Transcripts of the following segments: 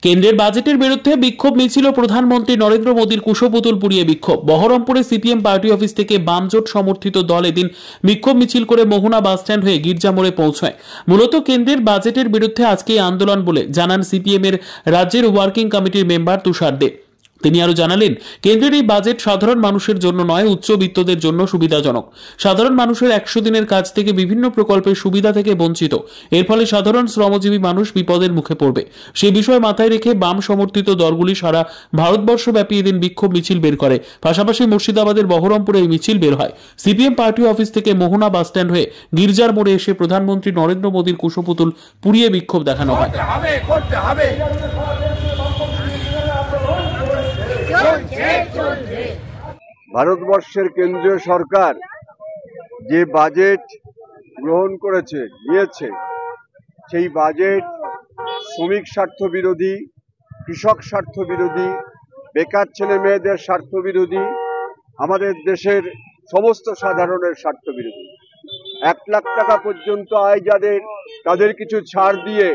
কেন্দ্রের বাজেটের বিরুদ্ধে বিক্ষোভ মিছিল প্রধানমন্ত্রী নরেন্দ্র মোদীর কুশপুতুল পুড়িয়ে বিক্ষোভ। বহরমপুরে সিপিএম পার্টি অফিস থেকে বামজোট সমর্থিত দল এদিন বিক্ষোভ মিছিল করে মোহনা বাসস্ট্যান্ড হয়ে গির্জা মোড়ে পৌঁছায়। মূলত কেন্দ্রের বাজেটের বিরুদ্ধে আজকে এই আন্দোলন বলে জানান সিপিএম এর রাজ্যের ওয়ার্কিং কমিটির মেম্বার তুষার দে। তিনি আরো জানালেন, কেন্দ্রের এই বাজেট সাধারণ মানুষের জন্য নয়, উচ্চবিত্তদের জন্য সুবিধাজনক। সাধারণ মানুষের 100 দিনের কাজ থেকে বিভিন্ন প্রকল্পের সুবিধা থেকে বঞ্চিত। এর ফলে সাধারণ শ্রমজীবী মানুষ বিপদের মুখে পড়বে। সেই বিষয় মাথায় রেখে বাম সমর্থিত দলগুলি সারা ভারতবর্ষব্যাপী এদিন বিক্ষোভ মিছিল বের করে। পাশাপাশি মুর্শিদাবাদের বহরমপুরে এই মিছিল বের হয়। সিপিএম পার্টি অফিস থেকে মোহনা বাসস্ট্যান্ড হয়ে গির্জার মোড়ে এসে প্রধানমন্ত্রী নরেন্দ্র মোদীর কুশপুতুল পুড়িয়ে বিক্ষোভ দেখানো হয়। ভারতবর্ষের কেন্দ্রীয় সরকার যে বাজেট গ্রহণ নিয়েছে সেই বাজেট শ্রমিক স্বার্থ বিরোধী, কৃষক স্বার্থ বিরোধী, বেকার ছেলে মেয়েদের স্বার্থ বিরোধী, আমাদের দেশের সমস্ত সাধারণের স্বার্থ বিরোধী। 1 লাখ টাকা পর্যন্ত আয় যাদের, তাদের কিছু ছাড় দিয়ে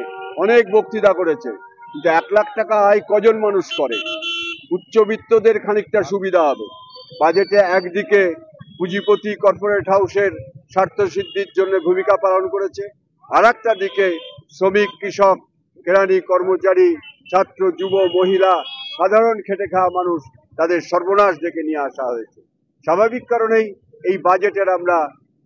অনেক বক্তৃতা করেছে, কিন্তু 1 লাখ টাকা আয় কজন মানুষ করে? উচ্চবিত্তদের খানিকটা সুবিধা হবে। বাজেটে একদিকে পুঁজিপতি কর্পোরেট হাউসের স্বার্থ সিদ্ধির জন্য ভূমিকা পালন করেছে, আর একটা দিকে শ্রমিক, কৃষক, কেরানি, কর্মচারী, ছাত্র, যুব, মহিলা, সাধারণ খেটে খাওয়া মানুষ, তাদের সর্বনাশ ডেকে নিয়ে আসা হয়েছে। স্বাভাবিক কারণেই এই বাজেটের আমরা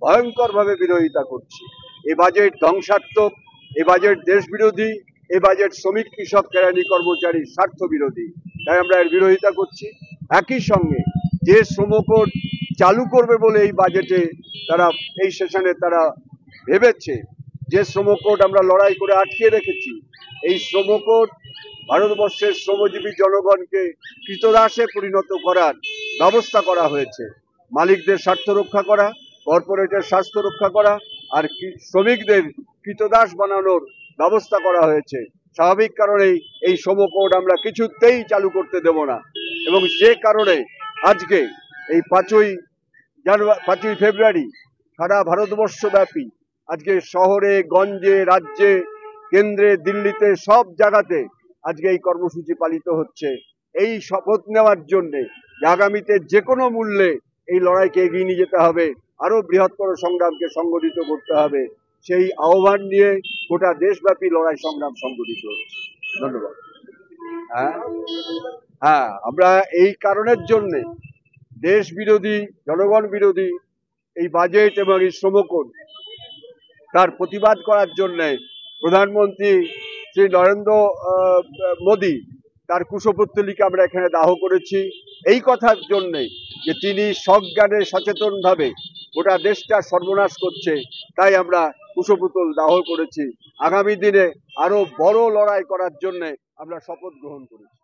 ভয়ঙ্করভাবে বিরোধিতা করছি। এই বাজেট ধ্বংসাত্মক, এই বাজেট দেশ বিরোধী, এই বাজেট শ্রমিক, কৃষক, কেরানি, কর্মচারীর স্বার্থ বিরোধী। তাই আমরা এর বিরোধিতা করছি। একই সঙ্গে যে শ্রমকোড চালু করবে বলে এই বাজেটে তারা, এই সেশনে তারা ভেবেছে, যে শ্রমকোড আমরা লড়াই করে আটকে রেখেছি, এই শ্রমকোড ভারতবর্ষের শ্রমজীবী জনগণকে কৃতদাসে পরিণত করার ব্যবস্থা করা হয়েছে। মালিকদের স্বার্থ রক্ষা করা, কর্পোরেটের স্বার্থ রক্ষা করা, আর শ্রমিকদের কৃতদাস বানানোর ব্যবস্থা করা হয়েছে। স্বাভাবিক কারণেই এই শ্রমকোড আমরা কিছুতেই চালু করতে দেব না, এবং যে কারণে আজকে এই 5ই ফেব্রুয়ারি সারা ভারতবর্ষব্যাপী আজকে শহরে, গঞ্জে, রাজ্যে, কেন্দ্রে, দিল্লিতে, সব জায়গাতে আজকে এই কর্মসূচি পালিত হচ্ছে। এই শপথ নেওয়ার জন্যে আগামীতে যে কোনো মূল্যে এই লড়াইকে এগিয়ে নিয়ে যেতে হবে, আরো বৃহত্তর সংগ্রামকে সংগঠিত করতে হবে, সেই আহ্বান নিয়ে গোটা দেশব্যাপী লড়াই সংগ্রাম সংগঠিত হচ্ছে। ধন্যবাদ। হ্যাঁ, আমরা এই কারণের জন্যে দেশ বিরোধী, জনগণ বিরোধী এই বাজেট এবং এই শ্রমকোড, তার প্রতিবাদ করার জন্যে প্রধানমন্ত্রী শ্রী নরেন্দ্র মোদী তার কুশপুত্তলিকা আমরা এখানে দাহ করেছি, এই কথার জন্যে যে তিনি সজ্ঞানে সচেতনভাবে গোটা দেশটা সর্বনাশ করছে, তাই আমরা কুশপুতুল দাহ করেছি। আগামী দিনে আরো বড় লড়াই করার জন্যে আমরা শপথ গ্রহণ করেছি।